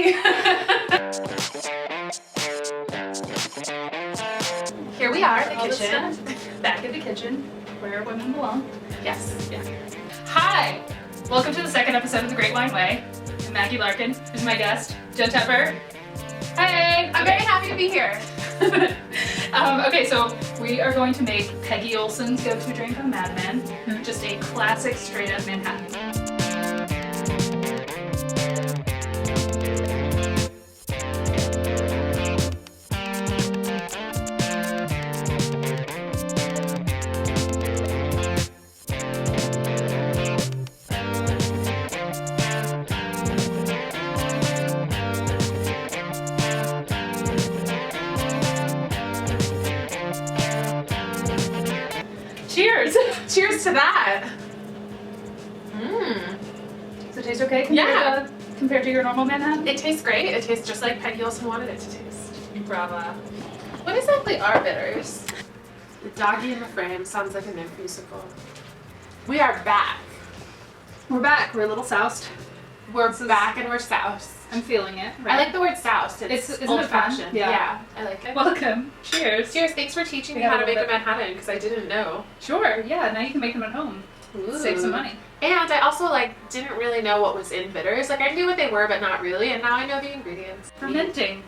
everybody. Here we are in the kitchen. Back in the kitchen, where women belong. Yes. Yeah. Hi! Welcome to the second episode of The Great Wine Way. I'm Maggie Larkin, who's my guest, Jen Tepper. Hey! I'm very happy to be here. Okay, so we are going to make Peggy Olson's go-to drink on Mad Men. Just a classic straight-up Manhattan. Cheers! Cheers to that. Does it taste okay compared to your normal Manhattan? It tastes great. It tastes just like Peggy Olson wanted it to taste. Brava. What exactly are bitters? The doggy in the frame sounds like a new musical. We are back. We're back. We're a little soused. We're back and we're soused. I'm feeling it. I like the word soused. Isn't it old fun? fashioned. Yeah. I like it. Welcome. Cheers. Cheers. Thanks for teaching me We how have to a make a little bit- Manhattan because I didn't know. Sure. Yeah. Now you can make them at home. Ooh. Save some money. And I also didn't really know what was in bitters. I knew what they were, but not really. And now I know the ingredients. Fermenting.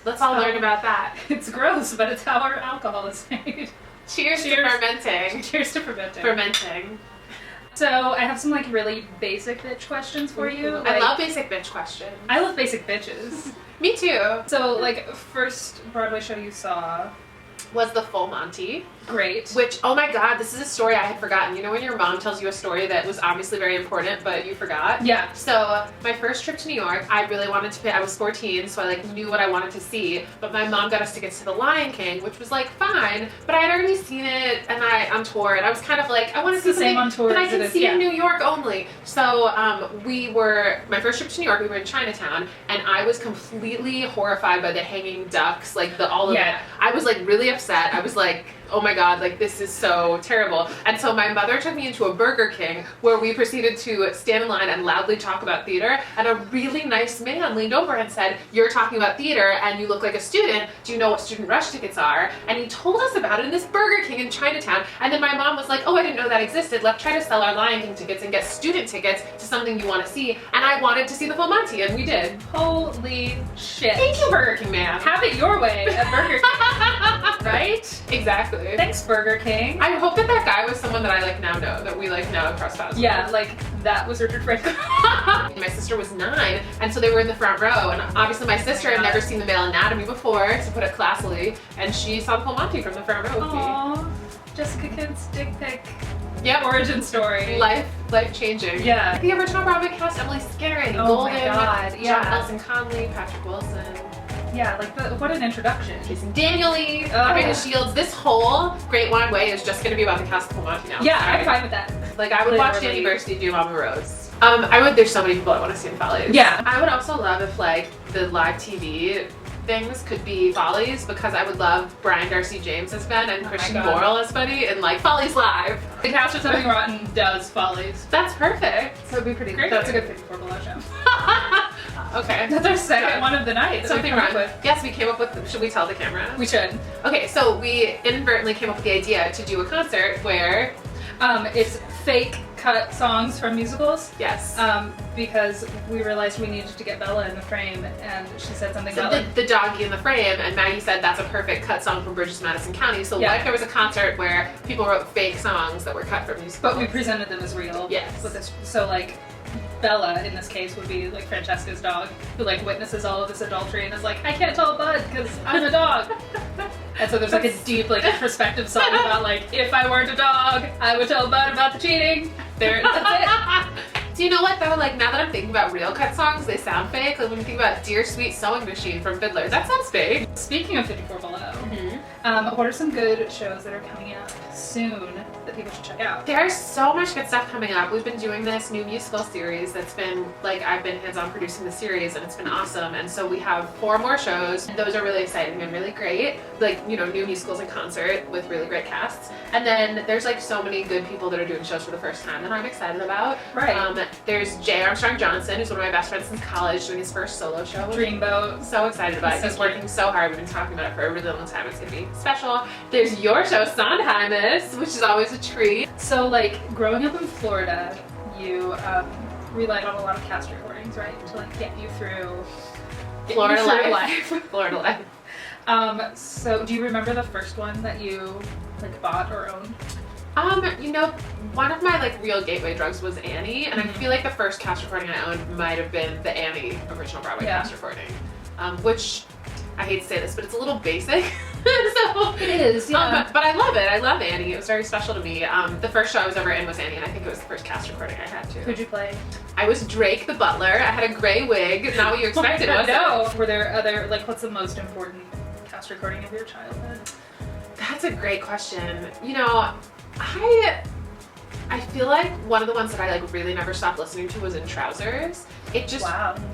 Let's all learn about that. It's gross, but it's how our alcohol is made. Cheers to Cheers. fermenting. Cheers to fermenting. Fermenting. So I have some really basic bitch questions for you. I love basic bitch questions. I love basic bitches. Me too. So first Broadway show you saw. Was the Full Monty. Great. Which, oh my god, this is a story I had forgotten. You know when your mom tells you a story that was obviously very important, but you forgot? Yeah. So, my first trip to New York, I really wanted to pay, I was 14, so I knew what I wanted to see, but my mom got us tickets to The Lion King, which was fine, but I had already seen it on tour, and I was kind of I want to see the same on tour that I as it can is, see yeah. in New York only. So, my first trip to New York, we were in Chinatown, and I was completely horrified by the hanging ducks, all of it. I was really upset. I was oh my god, this is so terrible. And so my mother took me into a Burger King where we proceeded to stand in line and loudly talk about theater, and a really nice man leaned over and said, "You're talking about theater and you look like a student. Do you know what student rush tickets are?" And he told us about it in this Burger King in Chinatown. And then my mom was like, "Oh, I didn't know that existed. Let's try to sell our Lion King tickets and get student tickets to something you want to see." And I wanted to see the Full Monty, and we did. Holy shit. Thank you, Burger King man. Have it your way at Burger King. Right? Exactly. Thanks, Burger King. I hope that guy was someone that I now know, that we now cross paths with. Yeah, that was Richard Franklin. My sister was 9, and so they were in the front row, and obviously my sister had never seen the male anatomy before, to put it classily, and she saw the Full Monty from the front row with me. Aww. Jessica Kid's dick pic. Yep. Origin story. Life changing. Yeah. The original Broadway cast: Emily Skinner, Annie Oh Golden, my god, yeah. John Nelson Conley, Patrick Wilson. Yeah, what an introduction. Jason Daniel Lee, Oh. Rebecca Shields. This whole Great Wine Way is just going to be about the cast of Full Monty now. Yeah, Sorry. I'm fine with that. I would watch Literally. Danny Bursey do Mama Rose. There's so many people I want to see in Follies. Yeah. I would also love if the live TV things could be Follies, because I would love Brian Darcy James as Ben and Christian God. Borle as Buddy in Follies Live. The cast of Something Rotten does Follies. That's perfect. So it'd be pretty great. That's a good 54 below show. Okay. That's our second Good. one of the night. Something wrong. Yes, we came up with, should we tell the camera? We should. Okay, so we inadvertently came up with the idea to do a concert where, It's fake cut songs from musicals. yes. Because we realized we needed to get Bella in the frame, and she said something So about the doggy in the frame, and Maggie said that's a perfect cut song from Bridges, Madison County. So Yeah. what if there was a concert where people wrote fake songs that were cut from musicals? but we presented them as real. Yes. With this, so Bella in this case would be Francesca's dog, who witnesses all of this adultery and is I can't tell Bud because I'm a dog. And so there's a deep introspective song about if I weren't a dog, I would tell Bud about the cheating. That's it. Do you know what though? Now that I'm thinking about real cut songs, they sound fake. When you think about Dear Sweet Sewing Machine from Fiddler, that sounds fake. Speaking of 54 Below, what are some good shows that are coming out soon that people should check out? There's so much good stuff coming up. We've been doing this new musical series that's been, like, I've been hands-on producing the series, and it's been awesome. And so we have 4 more shows. Those are really exciting and really great. Like, you know, new musicals in concert with really great casts. And then there's, like, so many good people that are doing shows for the first time that I'm excited about. Right. There's J. Armstrong Johnson, who's one of my best friends since college, doing his first solo show. Dreamboat. So excited about it. He's working so hard. We've been talking about it for a really long time. It's gonna be special. There's your show, Sondheimas, which is always a treat. So, like, growing up in Florida, you relied on a lot of cast recordings, right? To, like, get you through Florida life. Florida life. So do you remember the first one that you, like, bought or owned? You know, one of my, like, real gateway drugs was Annie, and I feel like the first cast recording I owned might have been the Annie original Broadway cast recording, which, I hate to say this, but it's a little basic. So, it is, yeah. But I love it. I love Annie. It was very special to me. The first show I was ever in was Annie, and I think it was the first cast recording I had too. Who'd you play? I was Drake the Butler. I had a gray wig. Not what you expected, was it? No. Were there other, like, what's the most important cast recording of your childhood? That's a great question. You know, I feel like one of the ones that I, like, really never stopped listening to was In Trousers. It just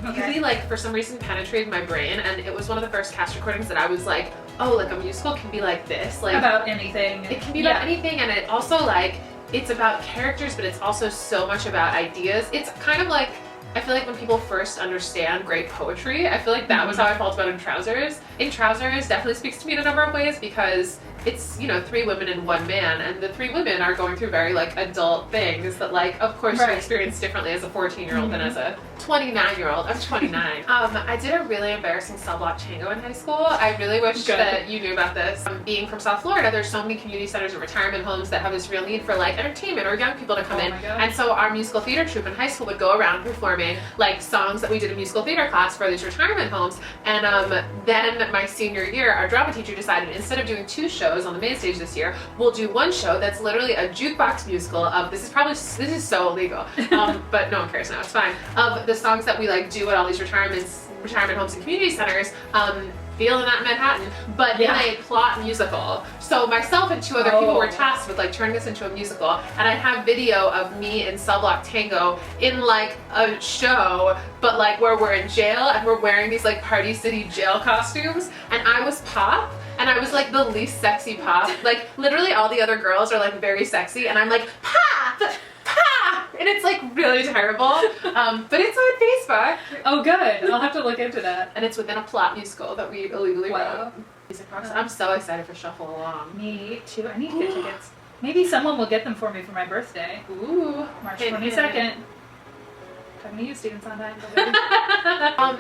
really, like, for some reason penetrated my brain, and it was one of the first cast recordings that I was like, oh, like, a musical can be like this. Like, about anything. It can be about anything, and it also, like, it's about characters, but it's also so much about ideas. It's kind of like, I feel like when people first understand great poetry, I feel like that was how I felt about In Trousers. In Trousers definitely speaks to me in a number of ways because it's, you know, 3 women and 1 man, and the 3 women are going through very, like, adult things that, like, of course you experience differently as a 14-year-old than as a 29-year-old. I'm 29. I did a really embarrassing cell block tango in high school. I really wish that you knew about this. Being from South Florida, there's so many community centers and retirement homes that have this real need for, like, entertainment or young people to come in. And so our musical theater troupe in high school would go around performing, like, songs that we did in musical theater class for these retirement homes. And then my senior year, our drama teacher decided instead of doing 2 shows on the main stage this year, we'll do 1 show that's literally a jukebox musical of, this is so illegal, but no one cares now, it's fine, of the songs that we, like, do at all these retirement homes and community centers, feeling that Manhattan, but in a plot musical. So myself and 2 other people were tasked with, like, turning this into a musical, and I have video of me in Cell Block Tango in, like, a show, but, like, where we're in jail and we're wearing these, like, Party City jail costumes, and I was Pop, and I was, like, the least sexy Pop. Like, literally all the other girls are, like, very sexy, and I'm like, Pop! Pop! And it's, like, really terrible. But it's on Facebook. Oh, good. I'll have to look into that. And it's within a plot musical that we illegally wrote. I'm so excited for Shuffle Along. Me too. I need to get tickets. Maybe someone will get them for me for my birthday. Ooh. March 22nd. Talking to you, Steven Sondheim.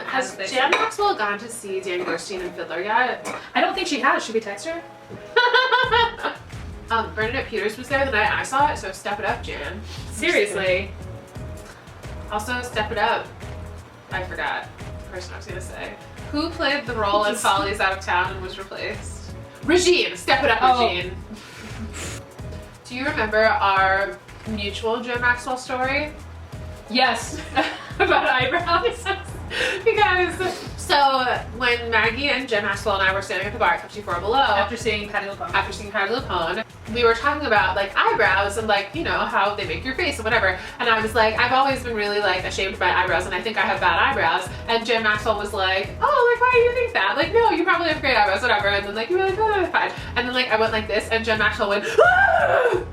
Has Jan Maxwell gone to see Dan Gerstein and Fiddler yet? I don't think she has. Should we text her? Bernadette Peters was there the night I saw it, so step it up, Jan. Seriously. Also, step it up. I forgot the person I was gonna say. Who played the role in Follies Out of Town and was replaced? Regine! Step it up, Regine. Do you remember our mutual Jan Maxwell story? Yes. About eyebrows. Because, so when Maggie and Jen Maxwell and I were standing at the bar at 54 Below. After seeing Patti LuPone. We were talking about, like, eyebrows and, like, you know, how they make your face and whatever. And I was like, I've always been really, like, ashamed of my eyebrows and I think I have bad eyebrows. And Jen Maxwell was like, oh, like, why do you think that? Like, no, you probably have great eyebrows, whatever. And then, like, you were like, oh, fine. And then, like, I went like this and Jen Maxwell went, ah!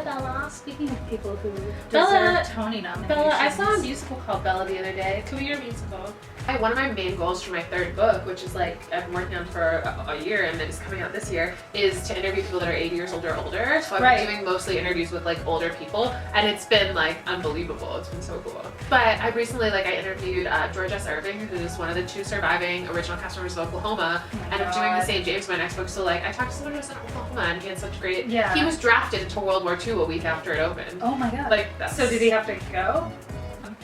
Bella, speaking of people who deserve Tony nominations. Bella, I saw a musical called Bella the other day. Can we get a musical? One of my main goals for my 3rd book, which is, like, I've been working on for a year and it's coming out this year, is to interview people that are 80 years old or older. So I've been doing mostly interviews with, like, older people, and it's been, like, unbelievable. It's been so cool. But I recently, like, I interviewed George S. Irving, who's one of the 2 surviving original cast members of Oklahoma, and I'm doing the St. James for my next book. So, like, I talked to someone who was in Oklahoma and he had such great, he was drafted into World War II a week after it opened. Oh my god. Like, so did he have to go?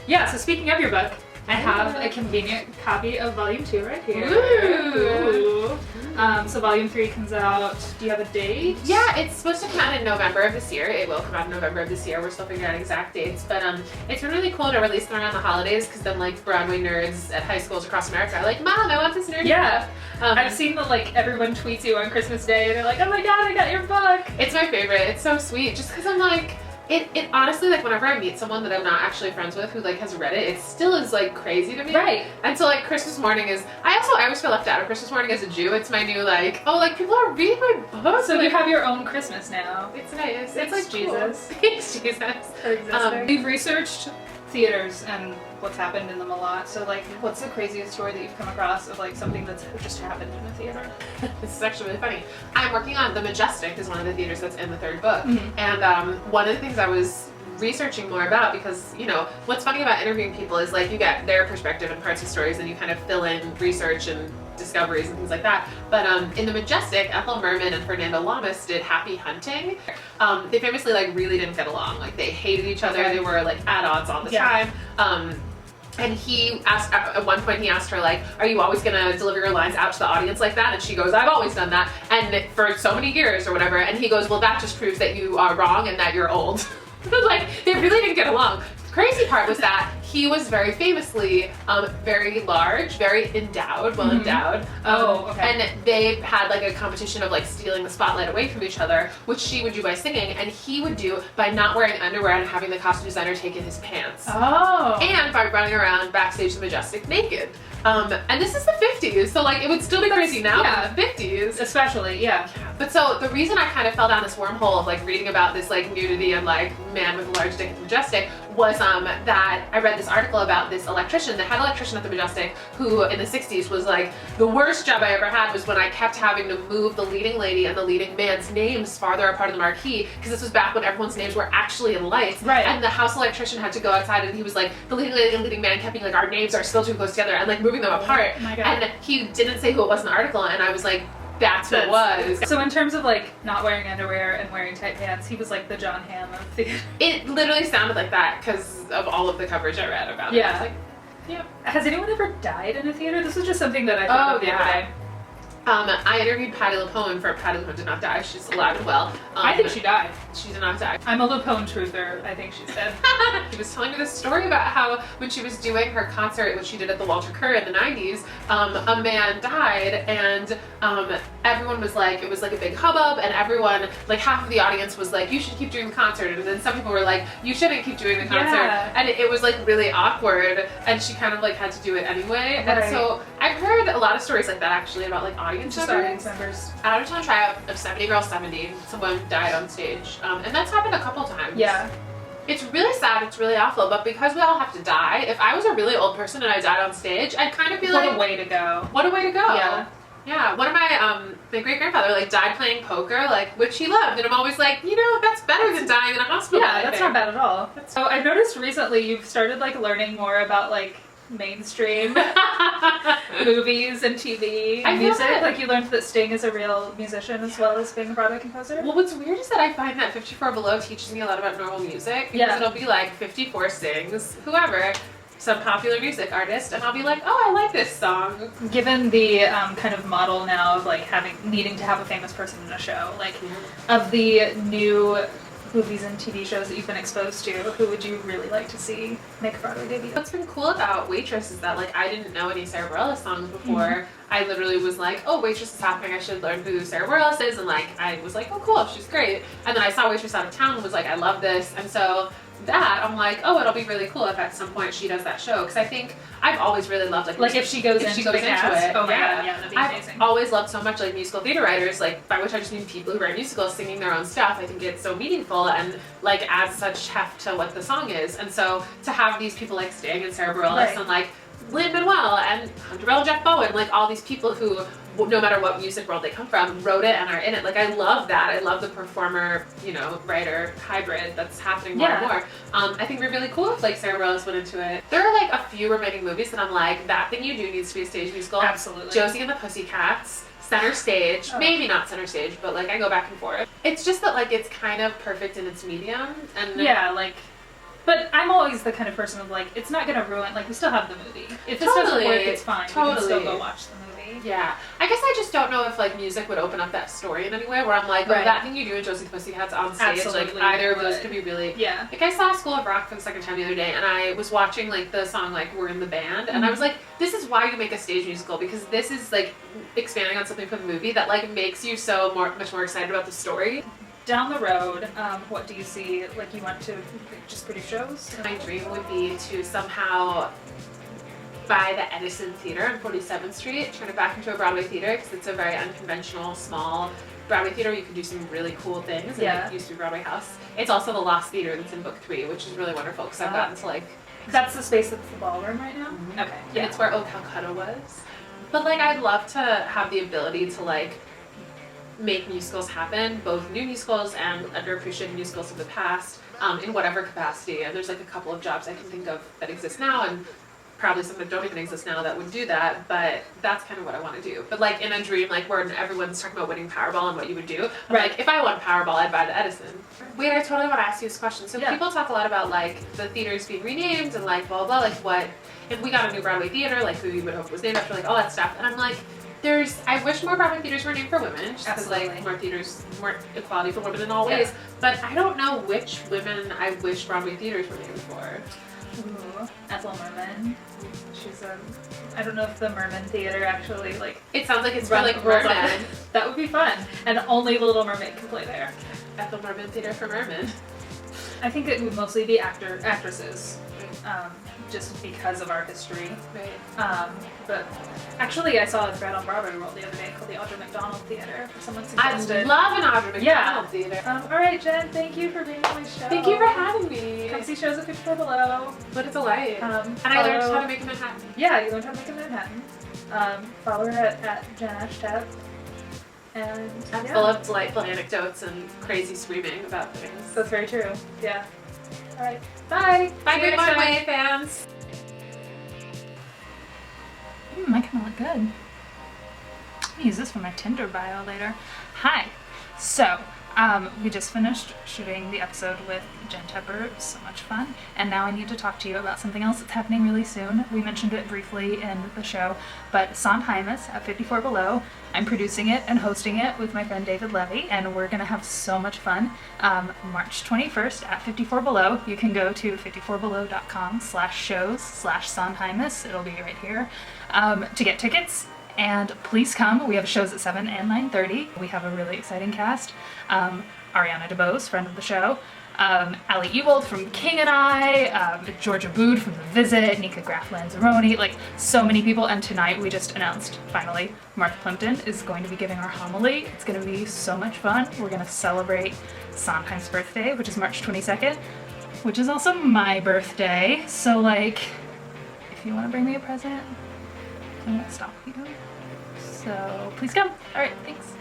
Yeah, so speaking of your book, I have a convenient copy of Volume 2 right here. Ooh. So Volume 3 comes out, do you have a date? Yeah, it's supposed to come out in November of this year. It will come out in November of this year. We're still figuring out exact dates, but it's been really cool to release them around the holidays because then like Broadway nerds at high schools across America are like, Mom, I want this nerdy book. I've seen that like everyone tweets you on Christmas Day and they're like, oh my god, I got your book. It's my favorite. It's so sweet just because I'm like, it honestly, like whenever I meet someone that I'm not actually friends with who like has read it, it still is like crazy to me. Right. And so like Christmas morning is, I always feel left out of Christmas morning as a Jew. It's my new like, oh like people are reading my book. So like, you have your own Christmas now. It's nice. It's like Jesus. It's Jesus. We've researched theaters and what's happened in them a lot. So like, what's the craziest story that you've come across of like something that's just happened in a theater? This is actually really funny. I'm working on The Majestic is one of the theaters that's in the third book. And one of the things I was researching more about, because you know what's funny about interviewing people is like you get their perspective and parts of stories and you kind of fill in research and discoveries and things like that. But in The Majestic, Ethel Merman and Fernando Lamas did Happy Hunting. They famously like really didn't get along. Like they hated each other. They were like at odds all the time. And he asked, at one point he asked her like, are you always gonna deliver your lines out to the audience like that? And she goes, I've always done that. And for so many years or whatever. And he goes, well that just proves that you are wrong and that you're old. Like, they really didn't get along. The crazy part was that he was very famously very large, very endowed, well endowed. And they had like a competition of like stealing the spotlight away from each other, which she would do by singing, and he would do by not wearing underwear and having the costume designer take in his pants. And by running around backstage the Majestic naked. And this is the 50s, so like it would still be crazy now, but the 50s. Especially, But so the reason I kind of fell down this wormhole of like reading about this like nudity and like man with a large dick at the Majestic was that I read this article about this electrician, the head electrician at the Majestic, who in the 60s was like, the worst job I ever had was when I kept having to move the leading lady and the leading man's names farther apart of the marquee, because this was back when everyone's names were actually in lights. And the house electrician had to go outside and he was like, the leading lady and leading man kept being like, our names are still too close together, and like moving them apart. And he didn't say who it was in the article, and I was like, that's who it was. So in terms of like not wearing underwear and wearing tight pants, he was like the John Hamm of theater. It literally sounded like that because of all of the coverage I read about it. I was like, yeah. Has anyone ever died in a theater? This was just something that I thought of the other day. I interviewed Patti LuPone for Patti LuPone did not die. She's alive and well. I think she died. She did not die. I'm a LuPone truther. I think she's dead. She was telling me this story about how when she was doing her concert, which she did at the Walter Kerr in the 90s, a man died, and everyone was like, it was like a big hubbub, and everyone, like half of the audience was like, you should keep doing the concert, and then some people were like, you shouldn't keep doing the concert. And it was like really awkward, and she kind of like had to do it anyway. And so I've heard a lot of stories like that actually about like audience members. Out of town tryout of 70 Girl 70, someone died on stage, and that's happened a couple times. It's really sad, it's really awful, but because we all have to die, if I was a really old person and I died on stage, I'd kind of be like, what a way to go. What a way to go. Yeah, one of my great-grandfather like died playing poker, like, which he loved, and I'm always like, you know, that's better than dying in a hospital. Yeah, that's not bad at all. So I've noticed recently you've started like learning more about like mainstream movies and TV and music. Like you learned that Sting is a real musician as well as being a Broadway composer. Well, what's weird is that I find that 54 Below teaches me a lot about normal music, because it'll be like 54 sings, whoever, some popular music artist, and I'll be like, oh, I like this song. Given the kind of model now of like needing to have a famous person in a show, like of the new movies and TV shows that you've been exposed to, who would you really like to see make a Broadway debut? What's been cool about Waitress is that like I didn't know any Sarah Bareilles songs before. I literally was like, oh, Waitress is happening, I should learn who Sarah Bareilles is, and like I was like, oh cool, she's great. And then I saw Waitress Out of Town and was like, I love this. And so that I'm like, oh, it'll be really cool if at some point she does that show, because I think I've always really loved like if she goes into it. Oh my god, yeah, that'd be amazing. I've always loved so much like musical theater writers, like by which I just mean people who write musicals singing their own stuff. I think it's so meaningful and like adds such heft to what the song is. And so to have these people like Sting and Sarah Bareilles and like Lin-Manuel and Hunter Bell and Jeff Bowen, like all these people who, no matter what music world they come from, wrote it and are in it. Like I love that. I love the performer, you know, writer hybrid that's happening more and more. I think it'd be really cool if like Sarah Bareilles went into it. There are like a few remaining movies that I'm like, that thing you do needs to be a stage musical. Absolutely. Josie and the Pussycats, Center Stage, maybe not Center Stage, but like I go back and forth. It's just that like it's kind of perfect in its medium, and yeah, like. But I'm always the kind of person of like, it's not gonna ruin, like we still have the movie. If this doesn't work, it's fine. We can still go watch the movie. Yeah. I guess I just don't know if like music would open up that story in any way where I'm like, oh, that thing you do in Josie the Pussycats on stage, Absolutely, like either of those could be really, like I saw School of Rock for the second time the other day, and I was watching like the song like We're in the Band, and I was like, this is why you make a stage musical, because this is like expanding on something from the movie that like makes you so much more excited about the story. Down the road, what do you see? Like you want to just produce shows? My dream would be to somehow buy the Edison Theater on 47th Street, turn it back into a Broadway theater, because it's a very unconventional, small Broadway theater. You can do some really cool things. And it used to be Broadway House. It's also the Lost Theater that's in book 3, which is really wonderful, because I've gotten to like... That's the space that's the ballroom right now? Okay. And it's where Oh Calcutta was. But like I'd love to have the ability to like make musicals happen, both new musicals and underappreciated musicals of the past, in whatever capacity. And there's like a couple of jobs I can think of that exist now, and probably some that don't even exist now that would do that, but that's kind of what I want to do. But like in a dream, like where everyone's talking about winning Powerball and what you would do, I'm like, if I won Powerball, I'd buy the Edison. Wait, I totally want to ask you this question. So people talk a lot about like the theaters being renamed and like blah, blah, like what, if we got a new Broadway theater, like who you would hope was named after, like all that stuff. And I'm like, I wish more Broadway theaters were named for women, just because like more theaters, more equality for women in all ways. But I don't know which women I wish Broadway theaters were named for. Ooh, Ethel Merman. She's I don't know if the Merman Theater actually like. It sounds like it's for like mermen. That would be fun, and only the Little Mermaid can play there. Ethel Merman Theater for mermen. I think it would mostly be actresses, just because of our history. Right. But actually, I saw a thread on Broadway World the other day called the Audra McDonald Theater. Someone suggested. I love an Audra McDonald theater. All right, Jen, thank you for being on my show. Thank you for having me. Come see shows at 54 Below. What a delight. And I learned how to make a Manhattan. Yeah, you learned how to make a Manhattan. Follow her at Jen Ashtep. And I'm full of delightful anecdotes and crazy screaming about things. That's very true. Yeah. All right. Bye. Bye, Good Broadway fans. I kind of look good. I'm gonna use this for my Tinder bio later. Hi. So, we just finished shooting the episode with Jen Tepper. It was so much fun. And now I need to talk to you about something else that's happening really soon. We mentioned it briefly in the show, but Sondheimas at 54 Below. I'm producing it and hosting it with my friend David Levy, and we're gonna have so much fun. March 21st at 54 Below. You can go to 54below.com/shows/Sondheimas. It'll be right here to get tickets. And please come. We have shows at 7 and 9:30. We have a really exciting cast. Ariana DeBose, friend of the show. Ali Ewald from King and I, Georgia Bood from The Visit, Nika Graf-Lanzaroni, like so many people. And tonight we just announced, finally, Martha Plimpton is going to be giving our homily. It's going to be so much fun. We're going to celebrate Sondheim's birthday, which is March 22nd, which is also my birthday. So like, if you want to bring me a present, I won't stop you. So please come. All right, thanks.